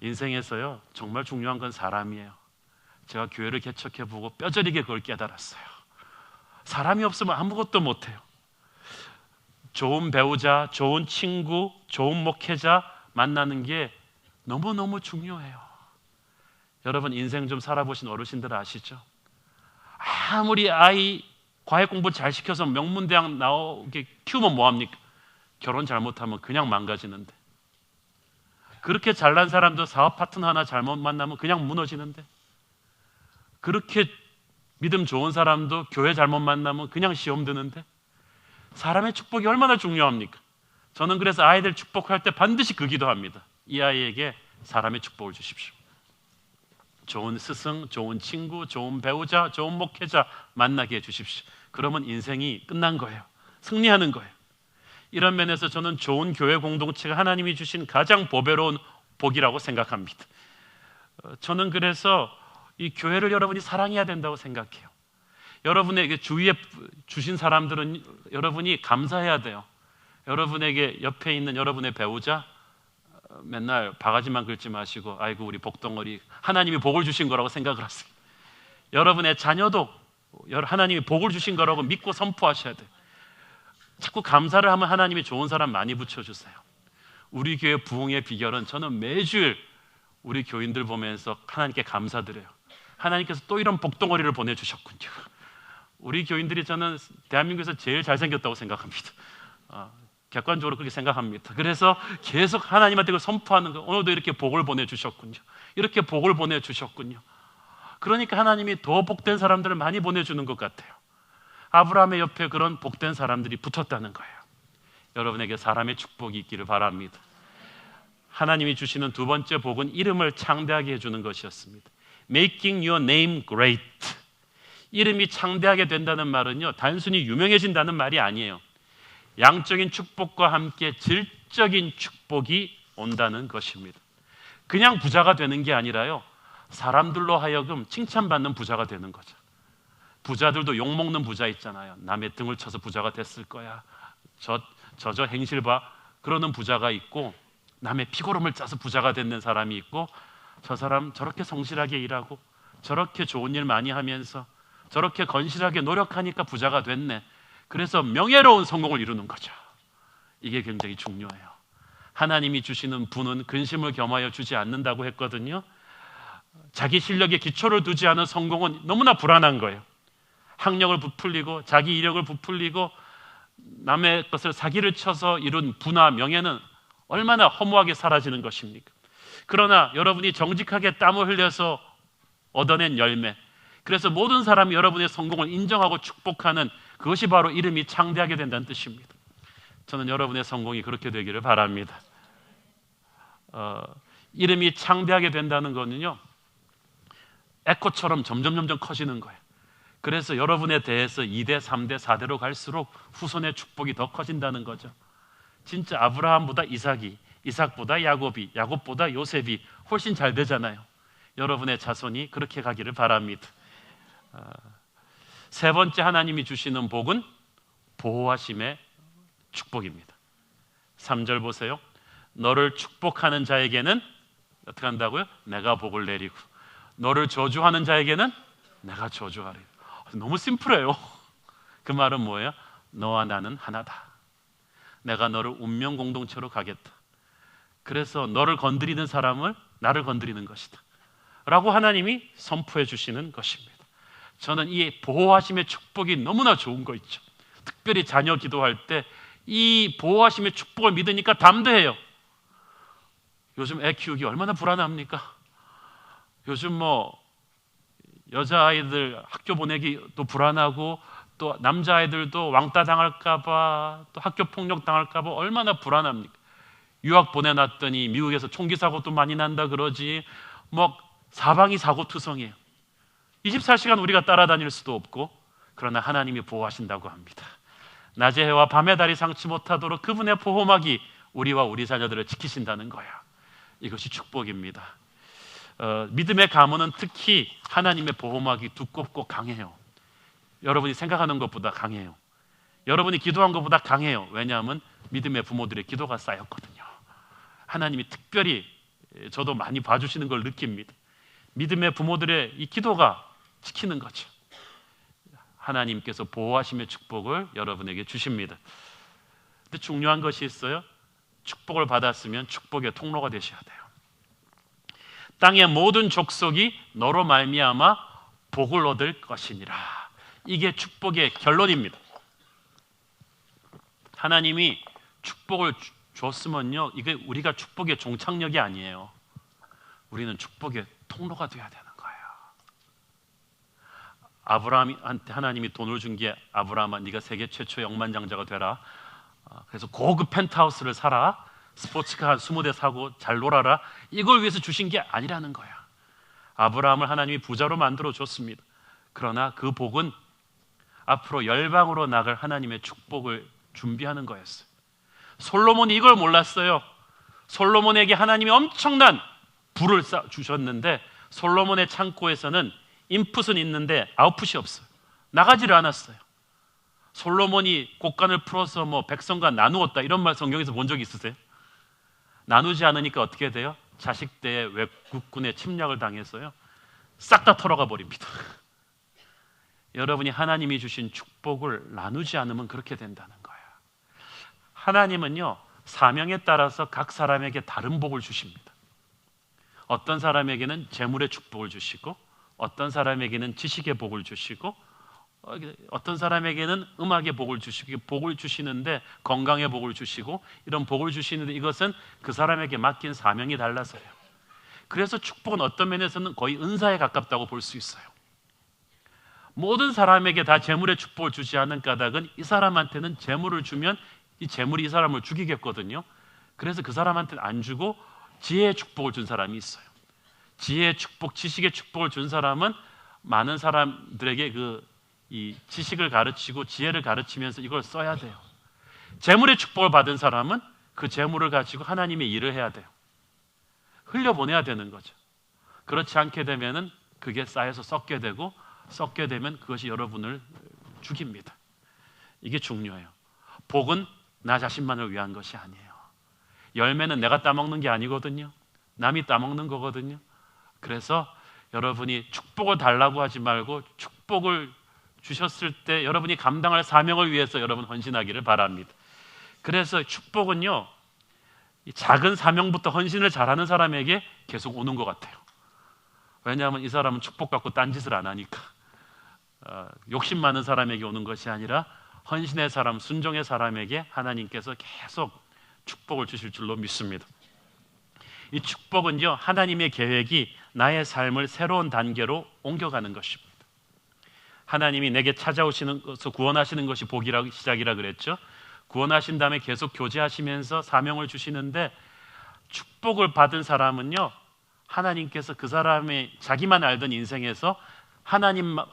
인생에서요, 정말 중요한 건 사람이에요. 제가 교회를 개척해보고 뼈저리게 그걸 깨달았어요. 사람이 없으면 아무것도 못해요. 좋은 배우자, 좋은 친구, 좋은 목회자 만나는 게 너무너무 중요해요. 여러분 인생 좀 살아보신 어르신들 아시죠? 아무리 아이 과외 공부 잘 시켜서 명문대학 나오게 키우면 뭐합니까? 결혼 잘못하면 그냥 망가지는데, 그렇게 잘난 사람도 사업 파트너 하나 잘못 만나면 그냥 무너지는데, 그렇게 믿음 좋은 사람도 교회 잘못 만나면 그냥 시험 드는데, 사람의 축복이 얼마나 중요합니까? 저는 그래서 아이들 축복할 때 반드시 그 기도합니다. 이 아이에게 사람의 축복을 주십시오. 좋은 스승, 좋은 친구, 좋은 배우자, 좋은 목회자 만나게 해주십시오. 그러면 인생이 끝난 거예요. 승리하는 거예요. 이런 면에서 저는 좋은 교회 공동체가 하나님이 주신 가장 보배로운 복이라고 생각합니다. 저는 그래서 이 교회를 여러분이 사랑해야 된다고 생각해요. 여러분에게 주위에 주신 사람들은 여러분이 감사해야 돼요. 여러분에게 옆에 있는 여러분의 배우자 맨날 바가지만 긁지 마시고 아이고 우리 복덩어리 하나님이 복을 주신 거라고 생각을 하세요. 여러분의 자녀도 하나님이 복을 주신 거라고 믿고 선포하셔야 돼요. 자꾸 감사를 하면 하나님이 좋은 사람 많이 붙여주세요. 우리 교회 부흥의 비결은 저는 매주일 우리 교인들 보면서 하나님께 감사드려요. 하나님께서 또 이런 복덩어리를 보내주셨군요. 우리 교인들이 저는 대한민국에서 제일 잘생겼다고 생각합니다. 객관적으로 그렇게 생각합니다. 그래서 계속 하나님한테 그걸 선포하는 거. 오늘도 이렇게 복을 보내주셨군요. 이렇게 복을 보내주셨군요. 그러니까 하나님이 더 복된 사람들을 많이 보내주는 것 같아요. 아브라함의 옆에 그런 복된 사람들이 붙었다는 거예요. 여러분에게 사람의 축복이 있기를 바랍니다. 하나님이 주시는 두 번째 복은 이름을 창대하게 해주는 것이었습니다. Making your name great. 이름이 창대하게 된다는 말은요, 단순히 유명해진다는 말이 아니에요. 양적인 축복과 함께 질적인 축복이 온다는 것입니다. 그냥 부자가 되는 게 아니라요, 사람들로 하여금 칭찬받는 부자가 되는 거죠. 부자들도 욕먹는 부자 있잖아요. 남의 등을 쳐서 부자가 됐을 거야. 저 행실 봐. 그러는 부자가 있고, 남의 피고름을 짜서 부자가 됐는 사람이 있고, 저 사람 저렇게 성실하게 일하고 저렇게 좋은 일 많이 하면서 저렇게 건실하게 노력하니까 부자가 됐네. 그래서 명예로운 성공을 이루는 거죠. 이게 굉장히 중요해요. 하나님이 주시는 분은 근심을 겸하여 주지 않는다고 했거든요. 자기 실력에 기초를 두지 않은 성공은 너무나 불안한 거예요. 학력을 부풀리고 자기 이력을 부풀리고 남의 것을 사기를 쳐서 이룬 부나 명예는 얼마나 허무하게 사라지는 것입니까? 그러나 여러분이 정직하게 땀을 흘려서 얻어낸 열매, 그래서 모든 사람이 여러분의 성공을 인정하고 축복하는 그것이 바로 이름이 창대하게 된다는 뜻입니다. 저는 여러분의 성공이 그렇게 되기를 바랍니다. 이름이 창대하게 된다는 거는요, 에코처럼 점점 커지는 거예요. 그래서 여러분에 대해서 2대, 3대, 4대로 갈수록 후손의 축복이 더 커진다는 거죠. 진짜 아브라함보다 이삭이, 이삭보다 야곱이, 야곱보다 요셉이 훨씬 잘 되잖아요. 여러분의 자손이 그렇게 가기를 바랍니다. 세 번째 하나님이 주시는 복은 보호하심의 축복입니다. 3절 보세요. 너를 축복하는 자에게는 어떻게 한다고요? 내가 복을 내리고, 너를 저주하는 자에게는 내가 저주하리. 너무 심플해요. 그 말은 뭐예요? 너와 나는 하나다. 내가 너를 운명 공동체로 가겠다. 그래서 너를 건드리는 사람을 나를 건드리는 것이다 라고 하나님이 선포해 주시는 것입니다. 저는 이 보호하심의 축복이 너무나 좋은 거 있죠. 특별히 자녀 기도할 때 이 보호하심의 축복을 믿으니까 담대해요. 요즘 애 키우기 얼마나 불안합니까? 요즘 뭐 여자아이들 학교 보내기도 불안하고, 또 남자아이들도 왕따 당할까봐, 또 학교 폭력 당할까봐 얼마나 불안합니까? 유학 보내놨더니 미국에서 총기 사고도 많이 난다 그러지, 뭐 사방이 사고투성이에요. 24시간 우리가 따라다닐 수도 없고, 그러나 하나님이 보호하신다고 합니다. 낮의 해와 밤의 달이 상치 못하도록 그분의 보호막이 우리와 우리 자녀들을 지키신다는 거야. 이것이 축복입니다. 믿음의 가문은 특히 하나님의 보호막이 두껍고 강해요. 여러분이 생각하는 것보다 강해요. 여러분이 기도한 것보다 강해요. 왜냐하면 믿음의 부모들의 기도가 쌓였거든요. 하나님이 특별히 저도 많이 봐주시는 걸 느낍니다. 믿음의 부모들의 이 기도가 지키는 거죠. 하나님께서 보호하심의 축복을 여러분에게 주십니다. 근데 중요한 것이 있어요. 축복을 받았으면 축복의 통로가 되셔야 돼요. 땅의 모든 족속이 너로 말미암아 복을 얻을 것이니라. 이게 축복의 결론입니다. 하나님이 축복을 줬으면요, 이게 우리가 축복의 종착역이 아니에요. 우리는 축복의 통로가 되어야 되는 거예요. 아브라함한테 하나님이 돈을 준 게, 아브라함아 네가 세계 최초의 억만장자가 되라. 그래서 고급 펜트하우스를 사라. 스포츠카 20대 사고 잘 놀아라. 이걸 위해서 주신 게 아니라는 거야. 아브라함을 하나님이 부자로 만들어 줬습니다. 그러나 그 복은 앞으로 열방으로 나갈 하나님의 축복을 준비하는 거였어요. 솔로몬이 이걸 몰랐어요. 솔로몬에게 하나님이 엄청난 부를 주셨는데 솔로몬의 창고에서는 인풋은 있는데 아웃풋이 없어요. 나가지를 않았어요. 솔로몬이 곡간을 풀어서 뭐 백성과 나누었다 이런 말 성경에서 본 적 있으세요? 나누지 않으니까 어떻게 돼요? 자식대의 외국군의 침략을 당해서요 싹 다 털어가 버립니다. 여러분이 하나님이 주신 축복을 나누지 않으면 그렇게 된다는 거예요. 하나님은요 사명에 따라서 각 사람에게 다른 복을 주십니다. 어떤 사람에게는 재물의 축복을 주시고 어떤 사람에게는 지식의 복을 주시고 어떤 사람에게는 음악의 복을 주시고 복을 주시는데 건강의 복을 주시고 이런 복을 주시는데 이것은 그 사람에게 맡긴 사명이 달라서요. 그래서 축복은 어떤 면에서는 거의 은사에 가깝다고 볼 수 있어요. 모든 사람에게 다 재물의 축복을 주지 않은 까닭은 이 사람한테는 재물을 주면 이 재물이 이 사람을 죽이겠거든요. 그래서 그 사람한테는 안 주고 지혜의 축복을 준 사람이 있어요. 지혜의 축복, 지식의 축복을 준 사람은 많은 사람들에게 이 지식을 가르치고 지혜를 가르치면서 이걸 써야 돼요. 재물의 축복을 받은 사람은 그 재물을 가지고 하나님의 일을 해야 돼요. 흘려보내야 되는 거죠. 그렇지 않게 되면은 그게 쌓여서 썩게 되고 썩게 되면 그것이 여러분을 죽입니다. 이게 중요해요. 복은 나 자신만을 위한 것이 아니에요. 열매는 내가 따먹는 게 아니거든요. 남이 따먹는 거거든요. 그래서 여러분이 축복을 달라고 하지 말고 축복을 주셨을 때 여러분이 감당할 사명을 위해서 여러분 헌신하기를 바랍니다. 그래서 축복은요 이 작은 사명부터 헌신을 잘하는 사람에게 계속 오는 것 같아요. 왜냐하면 이 사람은 축복 갖고 딴짓을 안 하니까. 욕심 많은 사람에게 오는 것이 아니라 헌신의 사람, 순종의 사람에게 하나님께서 계속 축복을 주실 줄로 믿습니다. 이 축복은요 하나님의 계획이 나의 삶을 새로운 단계로 옮겨가는 것입니다. 하나님이 내게 찾아오시는 것을 구원하시는 것이 복이라고 시작이라 그랬죠. 구원하신 다음에 계속 교제하시면서 사명을 주시는데 축복을 받은 사람은요 하나님께서 그 사람의 자기만 알던 인생에서 하나님을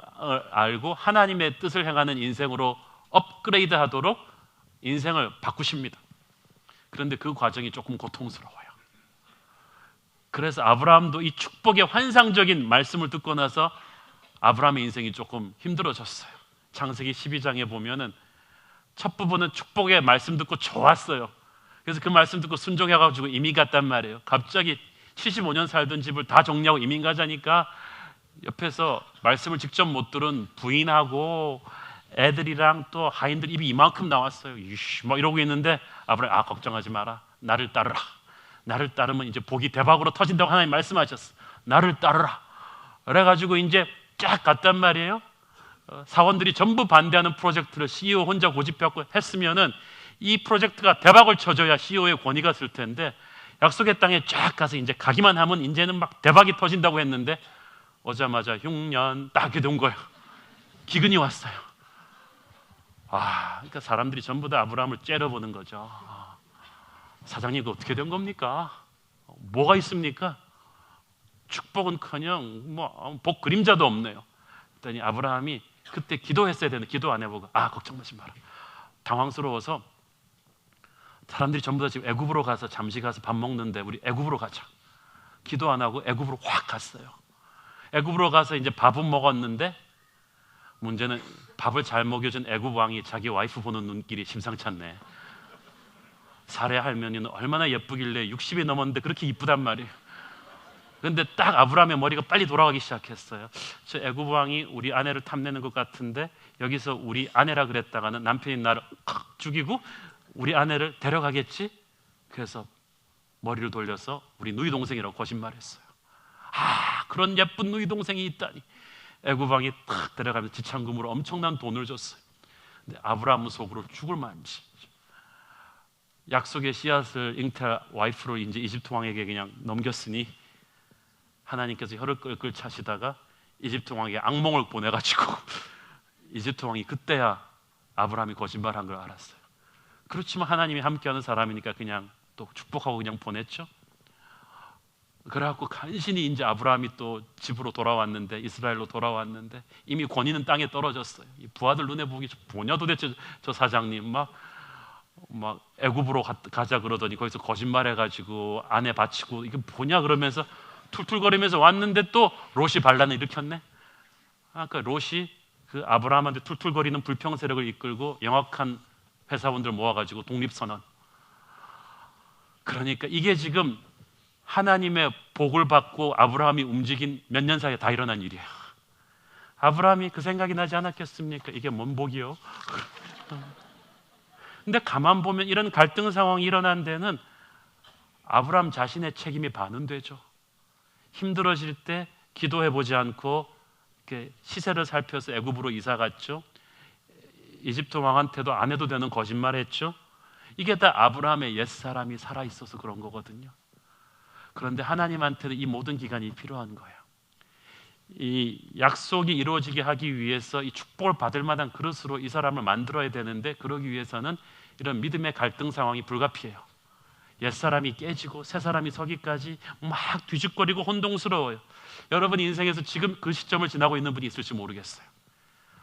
알고 하나님의 뜻을 행하는 인생으로 업그레이드 하도록 인생을 바꾸십니다. 그런데 그 과정이 조금 고통스러워요. 그래서 아브라함도 이 축복의 환상적인 말씀을 듣고 나서 아브라함의 인생이 조금 힘들어졌어요. 창세기 12장에 보면은 첫 부분은 축복의 말씀 듣고 좋았어요. 그래서 그 말씀 듣고 순종해가지고 이민 갔단 말이에요. 갑자기 75년 살던 집을 다 정리하고 이민 가자니까 옆에서 말씀을 직접 못 들은 부인하고 애들이랑 또 하인들 입이 이만큼 나왔어요. 이씨, 막 이러고 있는데 아브라함 걱정하지 마라. 나를 따르라. 나를 따르면 이제 복이 대박으로 터진다고 하나님 말씀하셨어. 나를 따르라. 그래가지고 이제 쫙 갔단 말이에요. 사원들이 전부 반대하는 프로젝트를 CEO 혼자 고집해갖고 했으면은 이 프로젝트가 대박을 쳐줘야 CEO의 권위가 쓸 텐데 약속의 땅에 쫙 가서 이제 가기만 하면 이제는 막 대박이 터진다고 했는데 오자마자 흉년 딱 이렇게 된 거예요. 기근이 왔어요. 그러니까 사람들이 전부 다 아브라함을 째려보는 거죠. 사장님 그 어떻게 된 겁니까? 뭐가 있습니까? 축복은커녕 뭐 복 그림자도 없네요. 그랬더니 아브라함이 그때 기도했어야 되는데 기도 안 해보고 걱정 마지 마라. 당황스러워서 사람들이 전부 다 지금 애굽으로 가서 잠시 가서 밥 먹는데 우리 애굽으로 가자. 기도 안 하고 애굽으로 확 갔어요. 애굽으로 가서 이제 밥은 먹었는데 문제는 밥을 잘 먹여준 애굽 왕이 자기 와이프 보는 눈길이 심상치 않네. 사레 할머니는 얼마나 예쁘길래 60이 넘었는데 그렇게 이쁘단 말이에요. 그런데 딱 아브라함의 머리가 빨리 돌아가기 시작했어요. 저 애굽 왕이 우리 아내를 탐내는 것 같은데 여기서 우리 아내라 그랬다가는 남편이 나를 죽이고 우리 아내를 데려가겠지? 그래서 머리를 돌려서 우리 누이 동생이라고 거짓말했어요. 그런 예쁜 누이 동생이 있다니. 애굽 왕이 탁 데려가면서 지참금으로 엄청난 돈을 줬어요. 근데 아브라함은 속으로 죽을 만지. 약속의 씨앗을 잉태할 와이프로 이제 이집트 왕에게 그냥 넘겼으니 하나님께서 혀를 끌끌 차시다가 이집트 왕에게 악몽을 보내가지고 이집트 왕이 그때야 아브라함이 거짓말한 걸 알았어요. 그렇지만 하나님이 함께하는 사람이니까 그냥 또 축복하고 그냥 보냈죠. 그래갖고 간신히 이제 아브라함이 또 집으로 돌아왔는데 이스라엘로 돌아왔는데 이미 권위는 땅에 떨어졌어요. 이 부하들 눈에 보기 뭐냐 도대체 저 사장님 막 막 애굽으로 가자 그러더니 거기서 거짓말해가지고 아내 바치고 이게 뭐냐 그러면서 툴툴거리면서 왔는데 또 롯이 반란을 일으켰네. 그러니까 롯이 그 아브라함한테 툴툴거리는 불평 세력을 이끌고 영악한 회사원들 모아가지고 독립선언. 그러니까 이게 지금 하나님의 복을 받고 아브라함이 움직인 몇 년 사이에 다 일어난 일이에요. 아브라함이 그 생각이 나지 않았겠습니까? 이게 뭔 복이요? 근데 가만 보면 이런 갈등 상황이 일어난 데는 아브라함 자신의 책임이 반은되죠. 힘들어질 때 기도해 보지 않고 이렇게 시세를 살펴서 애굽으로 이사 갔죠. 이집트 왕한테도 안 해도 되는 거짓말했죠. 이게 다 아브라함의 옛사람이 살아 있어서 그런 거거든요. 그런데 하나님한테는 이 모든 기간이 필요한 거예요. 이 약속이 이루어지게 하기 위해서 이 축복을 받을 만한 그릇으로 이 사람을 만들어야 되는데, 그러기 위해서는 이런 믿음의 갈등 상황이 불가피해요. 옛사람이 깨지고 새사람이 서기까지 막 뒤죽거리고 혼동스러워요. 여러분 인생에서 지금 그 시점을 지나고 있는 분이 있을지 모르겠어요.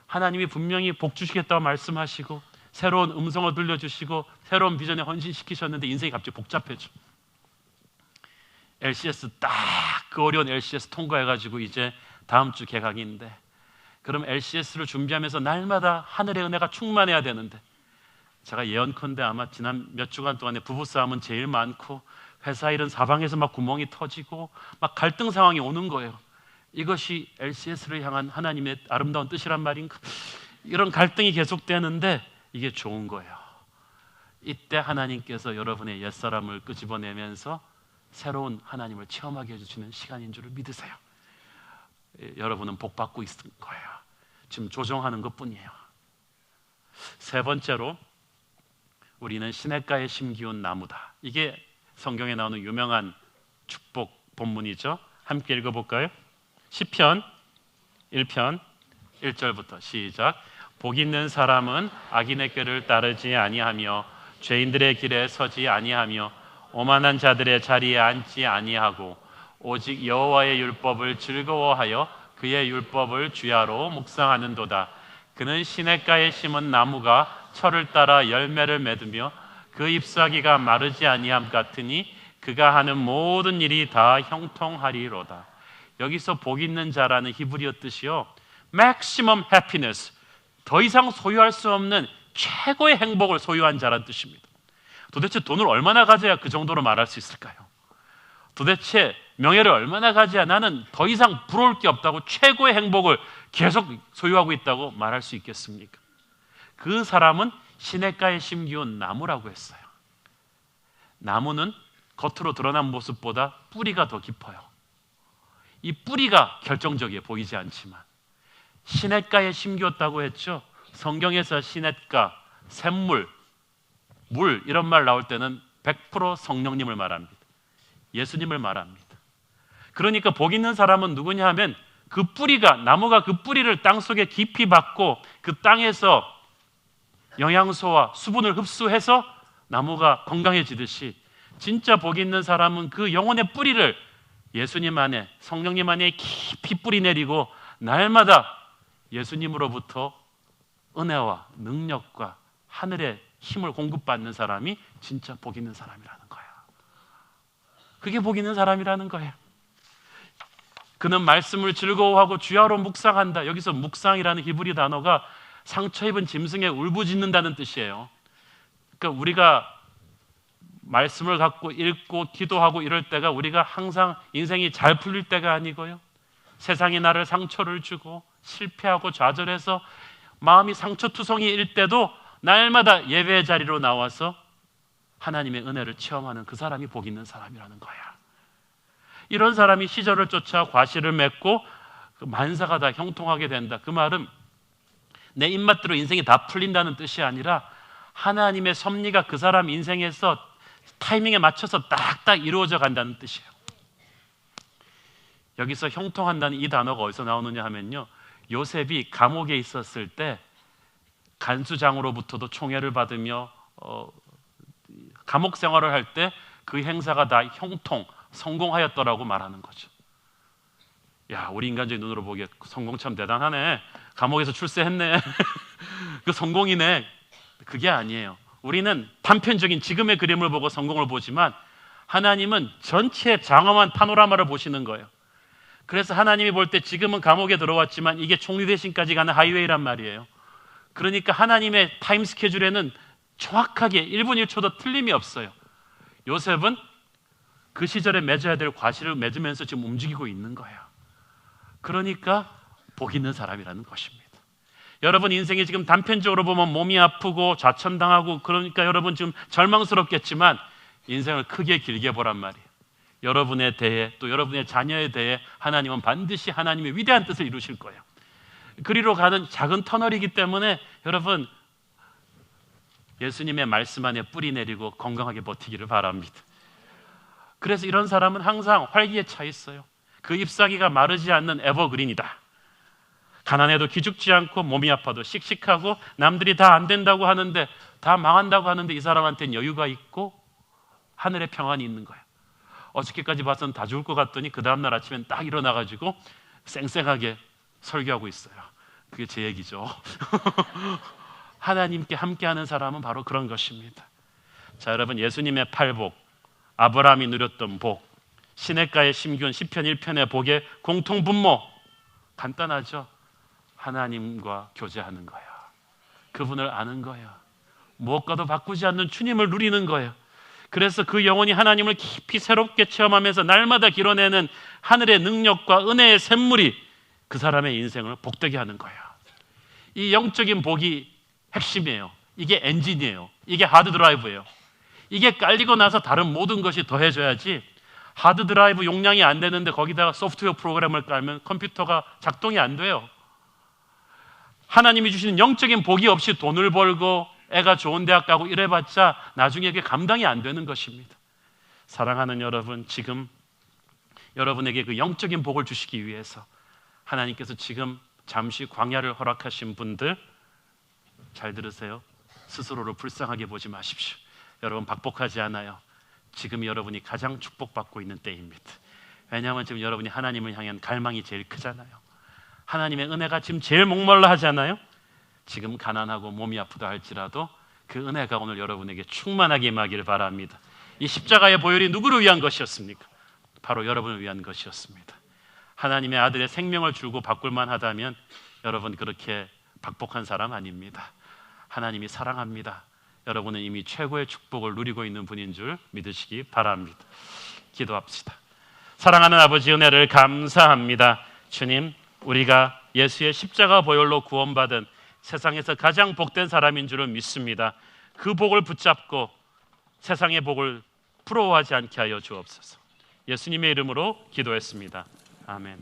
하나님이 분명히 복 주시겠다고 말씀하시고 새로운 음성을 들려주시고 새로운 비전에 헌신시키셨는데 인생이 갑자기 복잡해져. LCS 딱 그 어려운 LCS 통과해가지고 이제 다음 주 개강인데, 그럼 LCS를 준비하면서 날마다 하늘의 은혜가 충만해야 되는데, 제가 예언컨대 아마 지난 몇 주간 동안에 부부싸움은 제일 많고 회사 일은 사방에서 막 구멍이 터지고 막 갈등 상황이 오는 거예요. 이것이 LCS를 향한 하나님의 아름다운 뜻이란 말인가? 이런 갈등이 계속되는데 이게 좋은 거예요. 이때 하나님께서 여러분의 옛사람을 끄집어내면서 새로운 하나님을 체험하게 해주시는 시간인 줄을 믿으세요. 여러분은 복 받고 있을 거예요. 지금 조정하는 것뿐이에요. 세 번째로, 우리는 시냇가에 심기운 나무다. 이게 성경에 나오는 유명한 축복 본문이죠. 함께 읽어볼까요? 시편 1편 1절부터 시작. 복 있는 사람은 악인의 꾀를 따르지 아니하며 죄인들의 길에 서지 아니하며 오만한 자들의 자리에 앉지 아니하고 오직 여호와의 율법을 즐거워하여 그의 율법을 주야로 묵상하는도다. 그는 시냇가에 심은 나무가 철을 따라 열매를 맺으며 그 잎사귀가 마르지 아니함 같으니 그가 하는 모든 일이 다 형통하리로다. 여기서 복 있는 자라는 히브리어 뜻이요, maximum happiness, 더 이상 소유할 수 없는 최고의 행복을 소유한 자라는 뜻입니다. 도대체 돈을 얼마나 가져야 그 정도로 말할 수 있을까요? 도대체 명예를 얼마나 가져야 나는 더 이상 부러울 게 없다고 최고의 행복을 계속 소유하고 있다고 말할 수 있겠습니까? 그 사람은 시냇가에 심기운 나무라고 했어요. 나무는 겉으로 드러난 모습보다 뿌리가 더 깊어요. 이 뿌리가 결정적이에요. 보이지 않지만. 시냇가에 심기웠다고 했죠. 성경에서 시냇가, 샘물, 물 이런 말 나올 때는 100% 성령님을 말합니다. 예수님을 말합니다. 그러니까 복 있는 사람은 누구냐 하면 그 뿌리가, 나무가 그 뿌리를 땅속에 깊이 박고 그 땅에서 영양소와 수분을 흡수해서 나무가 건강해지듯이, 진짜 복 있는 사람은 그 영혼의 뿌리를 예수님 안에, 성령님 안에 깊이 뿌리 내리고 날마다 예수님으로부터 은혜와 능력과 하늘의 힘을 공급받는 사람이 진짜 복 있는 사람이라는 거예요. 그게 복 있는 사람이라는 거예요. 그는 말씀을 즐거워하고 주야로 묵상한다. 여기서 묵상이라는 히브리 단어가 상처 입은 짐승에 울부짖는다는 뜻이에요. 그러니까 우리가 말씀을 갖고 읽고 기도하고 이럴 때가 우리가 항상 인생이 잘 풀릴 때가 아니고요, 세상이 나를 상처를 주고 실패하고 좌절해서 마음이 상처투성이일 때도 날마다 예배의 자리로 나와서 하나님의 은혜를 체험하는 그 사람이 복 있는 사람이라는 거야. 이런 사람이 시절을 쫓아 과실을 맺고 만사가 다 형통하게 된다. 그 말은 내 입맛대로 인생이 다 풀린다는 뜻이 아니라 하나님의 섭리가 그 사람 인생에서 타이밍에 맞춰서 딱딱 이루어져 간다는 뜻이에요. 여기서 형통한다는 이 단어가 어디서 나오느냐 하면요, 요셉이 감옥에 있었을 때 간수장으로부터도 총애를 받으며 감옥 생활을 할 때 그 행사가 다 형통, 성공하였더라고 말하는 거죠. 야, 우리 인간적인 눈으로 보기에 성공 참 대단하네, 감옥에서 출세했네 그 성공이네. 그게 아니에요. 우리는 단편적인 지금의 그림을 보고 성공을 보지만 하나님은 전체 장엄한 파노라마를 보시는 거예요. 그래서 하나님이 볼 때 지금은 감옥에 들어왔지만 이게 총리 대신까지 가는 하이웨이란 말이에요. 그러니까 하나님의 타임 스케줄에는 정확하게 1분 1초도 틀림이 없어요. 요셉은 그 시절에 맺어야 될 과실을 맺으면서 지금 움직이고 있는 거예요. 그러니까 복 있는 사람이라는 것입니다. 여러분 인생이 지금 단편적으로 보면 몸이 아프고 좌천당하고 그러니까 여러분 지금 절망스럽겠지만 인생을 크게 길게 보란 말이에요. 여러분에 대해 또 여러분의 자녀에 대해 하나님은 반드시 하나님의 위대한 뜻을 이루실 거예요. 그리로 가는 작은 터널이기 때문에 여러분 예수님의 말씀 안에 뿌리 내리고 건강하게 버티기를 바랍니다. 그래서 이런 사람은 항상 활기에 차 있어요. 그 잎사귀가 마르지 않는 에버그린이다. 가난해도 기죽지 않고 몸이 아파도 씩씩하고 남들이 다 안 된다고 하는데 다 망한다고 하는데 이 사람한테는 여유가 있고 하늘의 평안이 있는 거예요. 어저께까지 봐서는 다 죽을 것 같더니 그 다음날 아침엔 딱 일어나가지고 쌩쌩하게 설교하고 있어요. 그게 제 얘기죠. 하나님께 함께하는 사람은 바로 그런 것입니다. 자, 여러분 예수님의 팔복, 아브라함이 누렸던 복, 시냇가의 심균 시편 1편의 복의 공통분모 간단하죠. 하나님과 교제하는 거예요. 그분을 아는 거예요. 무엇과도 바꾸지 않는 주님을 누리는 거예요. 그래서 그 영혼이 하나님을 깊이 새롭게 체험하면서 날마다 길어내는 하늘의 능력과 은혜의 샘물이 그 사람의 인생을 복되게 하는 거예요. 이 영적인 복이 핵심이에요. 이게 엔진이에요. 이게 하드 드라이브예요. 이게 깔리고 나서 다른 모든 것이 더해져야지 하드 드라이브 용량이 안 되는데 거기다가 소프트웨어 프로그램을 깔면 컴퓨터가 작동이 안 돼요. 하나님이 주시는 영적인 복이 없이 돈을 벌고 애가 좋은 대학 가고 이래봤자 나중에 이게 감당이 안 되는 것입니다. 사랑하는 여러분, 지금 여러분에게 그 영적인 복을 주시기 위해서 하나님께서 지금 잠시 광야를 허락하신 분들 잘 들으세요. 스스로를 불쌍하게 보지 마십시오. 여러분 박복하지 않아요. 지금 여러분이 가장 축복받고 있는 때입니다. 왜냐하면 지금 여러분이 하나님을 향한 갈망이 제일 크잖아요. 하나님의 은혜가 지금 제일 목말라 하잖아요. 지금 가난하고 몸이 아프다 할지라도 그 은혜가 오늘 여러분에게 충만하게 임하기를 바랍니다. 이 십자가의 보혈이 누구를 위한 것이었습니까? 바로 여러분을 위한 것이었습니다. 하나님의 아들의 생명을 주고 바꿀 만하다면 여러분 그렇게 박복한 사람 아닙니다. 하나님이 사랑합니다. 여러분은 이미 최고의 축복을 누리고 있는 분인 줄 믿으시기 바랍니다. 기도합시다. 사랑하는 아버지, 은혜를 감사합니다. 주님, 우리가 예수의 십자가 보혈로 구원받은 세상에서 가장 복된 사람인 줄을 믿습니다. 그 복을 붙잡고 세상의 복을 부러워하지 않게 하여 주옵소서. 예수님의 이름으로 기도했습니다. 아멘.